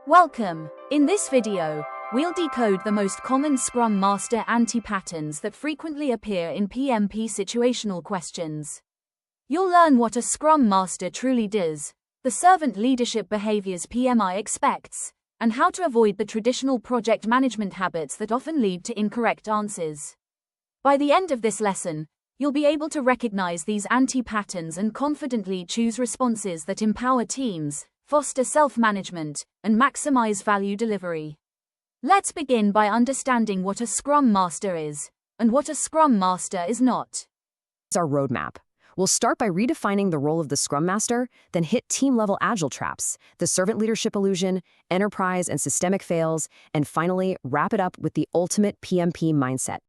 Welcome! In this video, we'll decode the most common Scrum Master anti-patterns that frequently appear in PMP situational questions. You'll learn what a Scrum Master truly does, the servant leadership behaviours PMI expects, and how to avoid the traditional project management habits that often lead to incorrect answers. By the end of this lesson, you'll be able to recognize these anti-patterns and confidently choose responses that empower teams, foster self-management, and maximize value delivery. Let's begin by understanding what a Scrum Master is, and what a Scrum Master is not. It's our roadmap. We'll start by redefining the role of the Scrum Master, then hit team-level Agile traps, the servant leadership illusion, enterprise and systemic fails, and finally, wrap it up with the ultimate PMP mindset.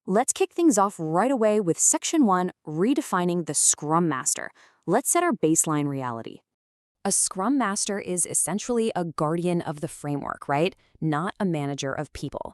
Let's kick things off right away with Section 1, Redefining the Scrum Master. Let's set our baseline reality. A Scrum Master is essentially a guardian of the framework, right? Not a manager of people.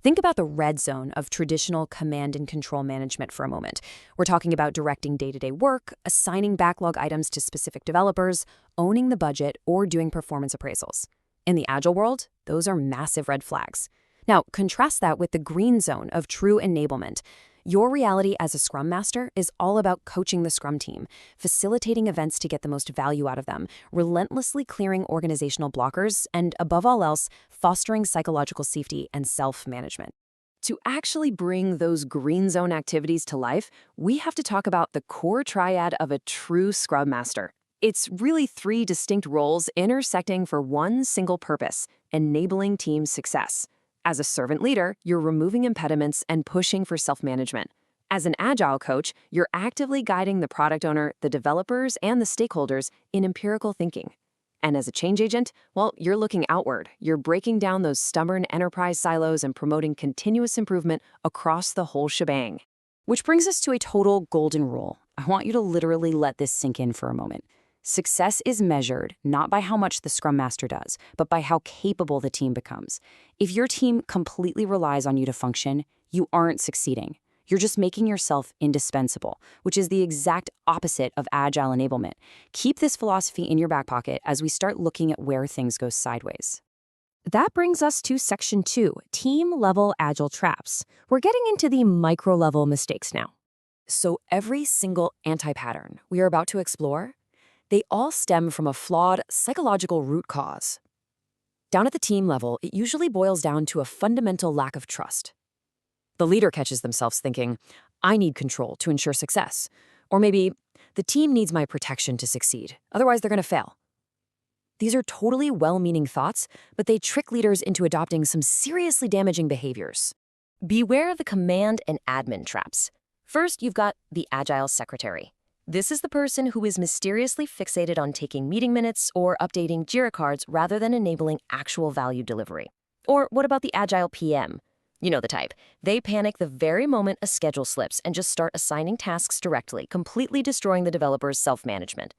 Think about the red zone of traditional command and control management for a moment. We're talking about directing day-to-day work, assigning backlog items to specific developers, owning the budget, or doing performance appraisals. In the Agile world, those are massive red flags. Now, contrast that with the green zone of true enablement. Your reality as a Scrum Master is all about coaching the Scrum team, facilitating events to get the most value out of them, relentlessly clearing organizational blockers, and above all else, fostering psychological safety and self-management. To actually bring those green zone activities to life, we have to talk about the core triad of a true Scrum Master. It's really three distinct roles intersecting for one single purpose: enabling team success. As a servant leader, you're removing impediments and pushing for self-management. As an Agile coach, you're actively guiding the product owner, the developers, and the stakeholders in empirical thinking. And as a change agent, well, you're looking outward. You're breaking down those stubborn enterprise silos and promoting continuous improvement across the whole shebang. Which brings us to a total golden rule. I want you to literally let this sink in for a moment. Success is measured not by how much the Scrum Master does, but by how capable the team becomes. If your team completely relies on you to function, you aren't succeeding. You're just making yourself indispensable, which is the exact opposite of Agile enablement. Keep this philosophy in your back pocket as we start looking at where things go sideways. That brings us to Section 2, Team-Level Agile Traps. We're getting into the micro-level mistakes now. So every single anti-pattern we are about to explore, they all stem from a flawed psychological root cause. Down at the team level, it usually boils down to a fundamental lack of trust. The leader catches themselves thinking, I need control to ensure success. Or maybe, the team needs my protection to succeed, otherwise they're going to fail. These are totally well-meaning thoughts, but they trick leaders into adopting some seriously damaging behaviors. Beware the command and admin traps. First, you've got the Agile secretary. This is the person who is mysteriously fixated on taking meeting minutes or updating Jira cards rather than enabling actual value delivery. Or what about the Agile PM? You know the type. They panic the very moment a schedule slips and just start assigning tasks directly, completely destroying the developer's self-management.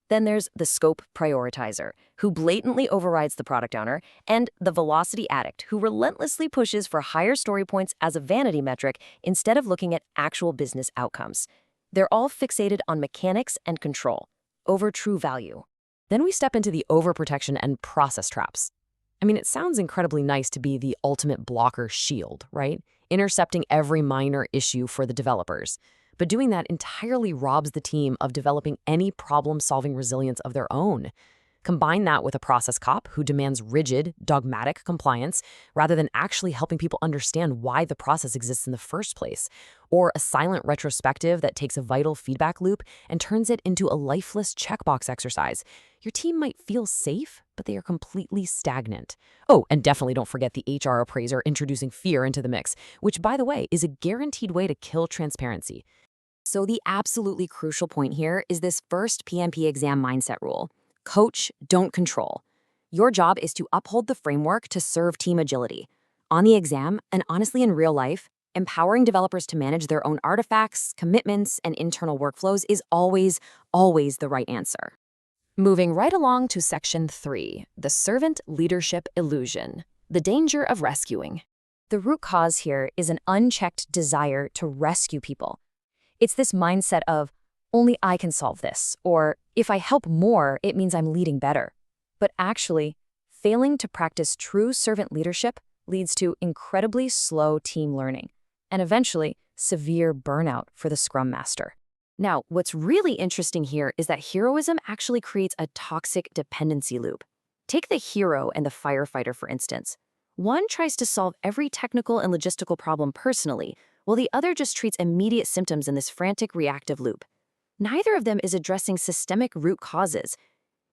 Then there's the scope prioritizer, who blatantly overrides the product owner, and the velocity addict, who relentlessly pushes for higher story points as a vanity metric instead of looking at actual business outcomes. They're all fixated on mechanics and control, over true value. Then we step into the overprotection and process traps. I mean, it sounds incredibly nice to be the ultimate blocker shield, right? Intercepting every minor issue for the developers. But doing that entirely robs the team of developing any problem-solving resilience of their own. Combine that with a process cop who demands rigid, dogmatic compliance rather than actually helping people understand why the process exists in the first place, or a silent retrospective that takes a vital feedback loop and turns it into a lifeless checkbox exercise. Your team might feel safe, but they are completely stagnant. Oh, and definitely don't forget the HR appraiser introducing fear into the mix, which, by the way, is a guaranteed way to kill transparency. So the absolutely crucial point here is this first PMP exam mindset rule. Coach, don't control. Your job is to uphold the framework to serve team agility. On the exam, and honestly in real life, empowering developers to manage their own artifacts, commitments, and internal workflows is always the right answer. Moving right along to Section 3, the servant leadership illusion, the danger of rescuing. The root cause here is an unchecked desire to rescue people. It's this mindset of, only I can solve this, or if I help more, it means I'm leading better. But actually, failing to practice true servant leadership leads to incredibly slow team learning and eventually severe burnout for the Scrum Master. Now, what's really interesting here is that heroism actually creates a toxic dependency loop. Take the hero and the firefighter, for instance. One tries to solve every technical and logistical problem personally, while the other just treats immediate symptoms in this frantic reactive loop. Neither of them is addressing systemic root causes.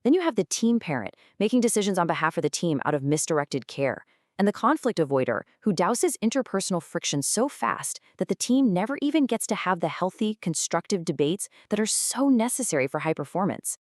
Then you have the team parent, making decisions on behalf of the team out of misdirected care, and the conflict avoider, who douses interpersonal friction so fast that the team never even gets to have the healthy, constructive debates that are so necessary for high performance.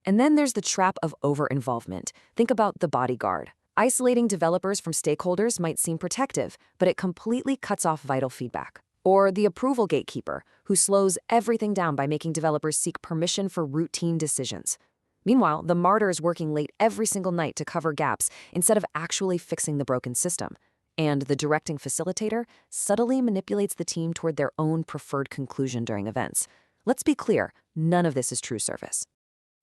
And then there's the trap of over-involvement. Think about the bodyguard. Isolating developers from stakeholders might seem protective, but it completely cuts off vital feedback. Or the approval gatekeeper, who slows everything down by making developers seek permission for routine decisions. Meanwhile, the martyr is working late every single night to cover gaps instead of actually fixing the broken system. And the directing facilitator subtly manipulates the team toward their own preferred conclusion during events. Let's be clear, none of this is true service.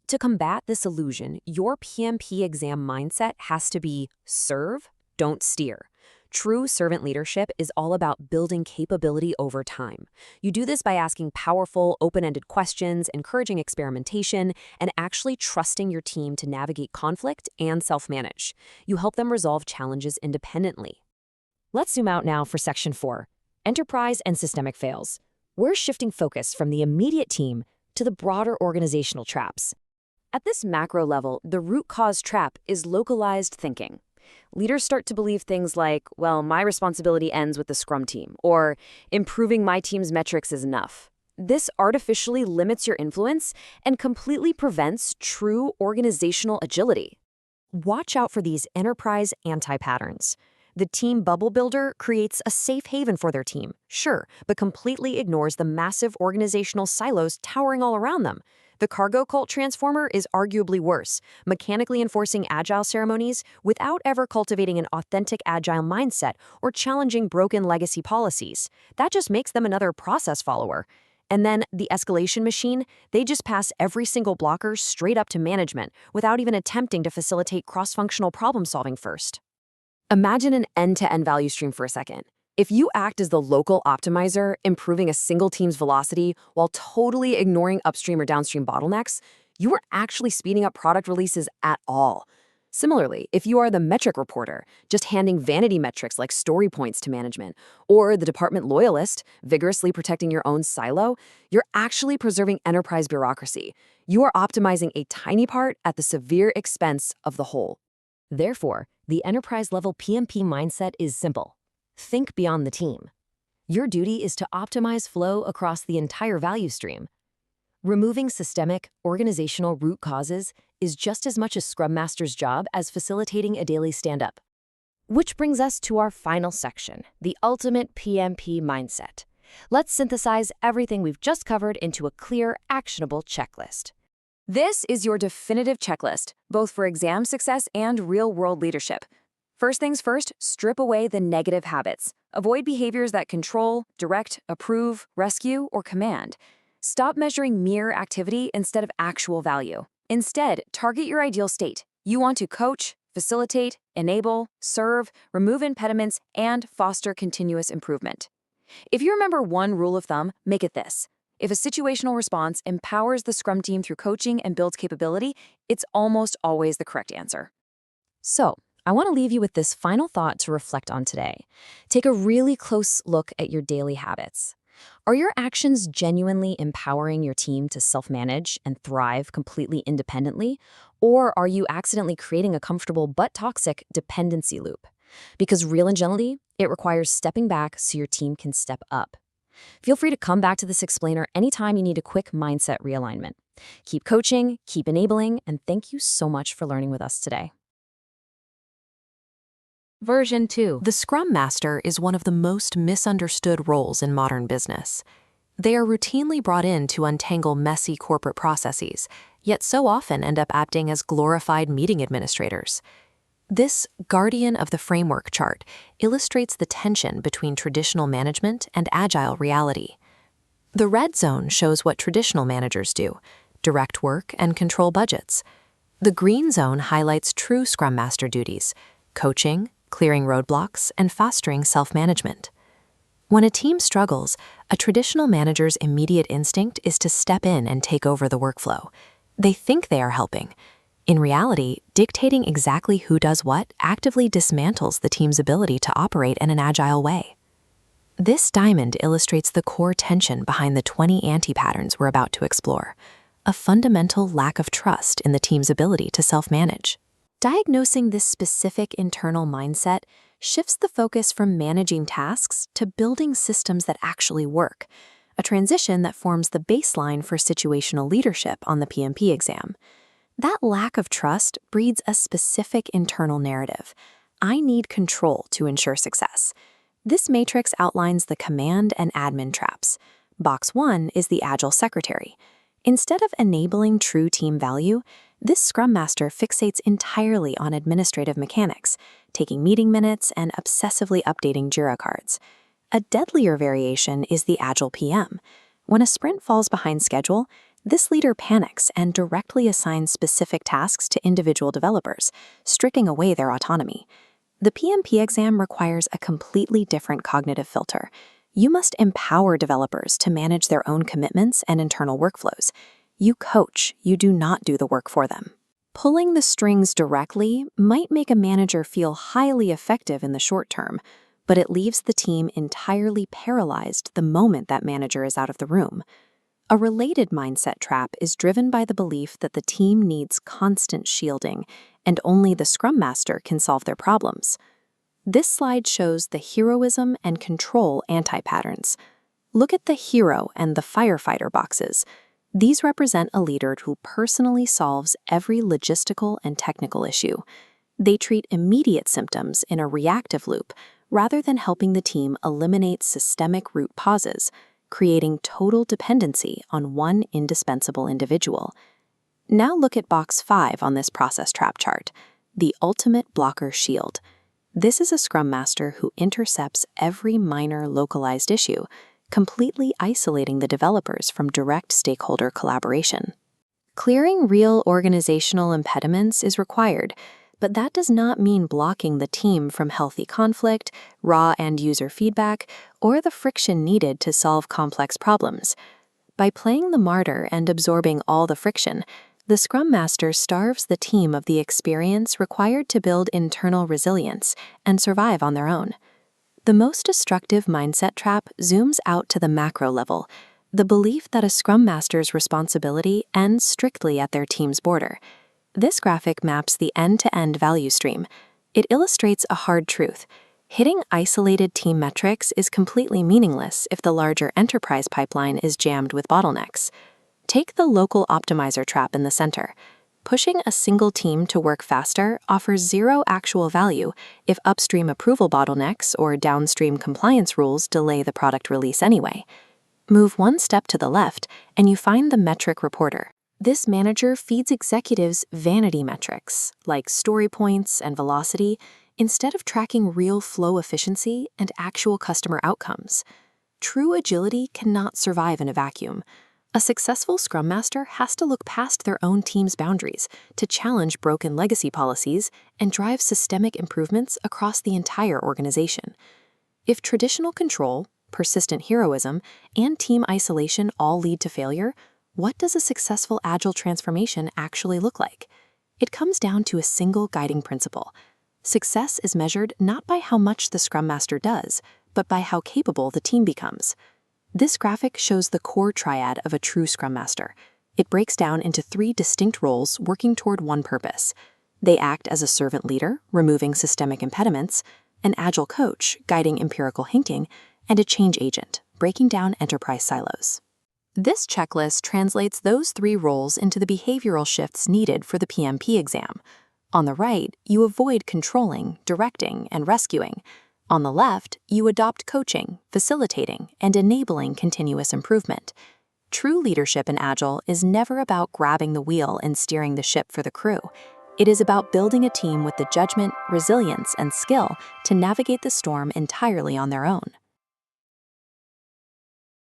To combat this illusion, your PMP exam mindset has to be serve, don't steer. True servant leadership is all about building capability over time. You do this by asking powerful, open-ended questions, encouraging experimentation, and actually trusting your team to navigate conflict and self-manage. You help them resolve challenges independently. Let's zoom out now for Section 4, Enterprise and Systemic Fails. We're shifting focus from the immediate team to the broader organizational traps. At this macro level, the root cause trap is localized thinking. Leaders start to believe things like, well, my responsibility ends with the Scrum team, or improving my team's metrics is enough. This artificially limits your influence and completely prevents true organizational agility. Watch out for these enterprise anti-patterns. The team bubble builder creates a safe haven for their team, sure, but completely ignores the massive organizational silos towering all around them. The cargo cult transformer is arguably worse, mechanically enforcing agile ceremonies without ever cultivating an authentic agile mindset or challenging broken legacy policies. That just makes them another process follower. And then the escalation machine, they just pass every single blocker straight up to management without even attempting to facilitate cross-functional problem-solving first. Imagine an end-to-end value stream for a second. If you act as the local optimizer, improving a single team's velocity while totally ignoring upstream or downstream bottlenecks, you aren't actually speeding up product releases at all. Similarly, if you are the metric reporter, just handing vanity metrics like story points to management, or the department loyalist, vigorously protecting your own silo, you're actually preserving enterprise bureaucracy. You are optimizing a tiny part at the severe expense of the whole. Therefore, the enterprise-level PMP mindset is simple. Think beyond the team. Your duty is to optimize flow across the entire value stream. Removing systemic, organizational root causes is just as much a Scrum Master's job as facilitating a daily stand-up. Which brings us to our final section, the ultimate PMP mindset. Let's synthesize everything we've just covered into a clear, actionable checklist. This is your definitive checklist, both for exam success and real-world leadership. First things first, strip away the negative habits. Avoid behaviors that control, direct, approve, rescue, or command. Stop measuring mere activity instead of actual value. Instead, target your ideal state. You want to coach, facilitate, enable, serve, remove impediments, and foster continuous improvement. If you remember one rule of thumb, make it this. If a situational response empowers the Scrum team through coaching and builds capability, it's almost always the correct answer. So, I want to leave you with this final thought to reflect on today. Take a really close look at your daily habits. Are your actions genuinely empowering your team to self-manage and thrive completely independently? Or are you accidentally creating a comfortable but toxic dependency loop? Because real agility, it requires stepping back so your team can step up. Feel free to come back to this explainer anytime you need a quick mindset realignment. Keep coaching, keep enabling, and thank you so much for learning with us today. Version 2. The Scrum Master is one of the most misunderstood roles in modern business. They are routinely brought in to untangle messy corporate processes, yet so often end up acting as glorified meeting administrators. This guardian of the framework chart illustrates the tension between traditional management and agile reality. The red zone shows what traditional managers do: direct work and control budgets. The green zone highlights true Scrum Master duties: coaching, clearing roadblocks, and fostering self-management. When a team struggles, a traditional manager's immediate instinct is to step in and take over the workflow. They think they are helping. In reality, dictating exactly who does what actively dismantles the team's ability to operate in an agile way. This diamond illustrates the core tension behind the 20 anti-patterns we're about to explore: a fundamental lack of trust in the team's ability to self-manage. Diagnosing this specific internal mindset shifts the focus from managing tasks to building systems that actually work, a transition that forms the baseline for situational leadership on the PMP exam. That lack of trust breeds a specific internal narrative: I need control to ensure success. This matrix outlines the command and admin traps. Box 1 is the Agile secretary. Instead of enabling true team value, this Scrum Master fixates entirely on administrative mechanics, taking meeting minutes and obsessively updating Jira cards. A deadlier variation is the Agile PM. When a sprint falls behind schedule, this leader panics and directly assigns specific tasks to individual developers, stripping away their autonomy. The PMP exam requires a completely different cognitive filter. You must empower developers to manage their own commitments and internal workflows. You coach, you do not do the work for them. Pulling the strings directly might make a manager feel highly effective in the short term, but it leaves the team entirely paralyzed the moment that manager is out of the room. A related mindset trap is driven by the belief that the team needs constant shielding, and only the Scrum Master can solve their problems. This slide shows the heroism and control anti-patterns. Look at the hero and the firefighter boxes. These represent a leader who personally solves every logistical and technical issue. They treat immediate symptoms in a reactive loop rather than helping the team eliminate systemic root causes, creating total dependency on one indispensable individual. Now look at box 5 on this process trap chart, the ultimate blocker shield. This is a Scrum Master who intercepts every minor localized issue, completely isolating the developers from direct stakeholder collaboration. Clearing real organizational impediments is required, but that does not mean blocking the team from healthy conflict, raw end-user feedback, or the friction needed to solve complex problems. By playing the martyr and absorbing all the friction, the Scrum Master starves the team of the experience required to build internal resilience and survive on their own. The most destructive mindset trap zooms out to the macro level, the belief that a Scrum Master's responsibility ends strictly at their team's border. This graphic maps the end-to-end value stream. It illustrates a hard truth. Hitting isolated team metrics is completely meaningless if the larger enterprise pipeline is jammed with bottlenecks. Take the local optimizer trap in the center. Pushing a single team to work faster offers zero actual value if upstream approval bottlenecks or downstream compliance rules delay the product release anyway. Move one step to the left, and you find the metric reporter. This manager feeds executives vanity metrics, like story points and velocity, instead of tracking real flow efficiency and actual customer outcomes. True agility cannot survive in a vacuum. A successful Scrum Master has to look past their own team's boundaries to challenge broken legacy policies and drive systemic improvements across the entire organization. If traditional control, persistent heroism, and team isolation all lead to failure, what does a successful Agile transformation actually look like? It comes down to a single guiding principle. Success is measured not by how much the Scrum Master does, but by how capable the team becomes. This graphic shows the core triad of a true Scrum Master. It breaks down into 3 distinct roles working toward one purpose. They act as a servant leader, removing systemic impediments, an Agile coach, guiding empirical thinking, and a change agent, breaking down enterprise silos. This checklist translates those 3 roles into the behavioral shifts needed for the PMP exam. On the right, you avoid controlling, directing, and rescuing. On the left, you adopt coaching, facilitating, and enabling continuous improvement. True leadership in Agile is never about grabbing the wheel and steering the ship for the crew. It is about building a team with the judgment, resilience, and skill to navigate the storm entirely on their own.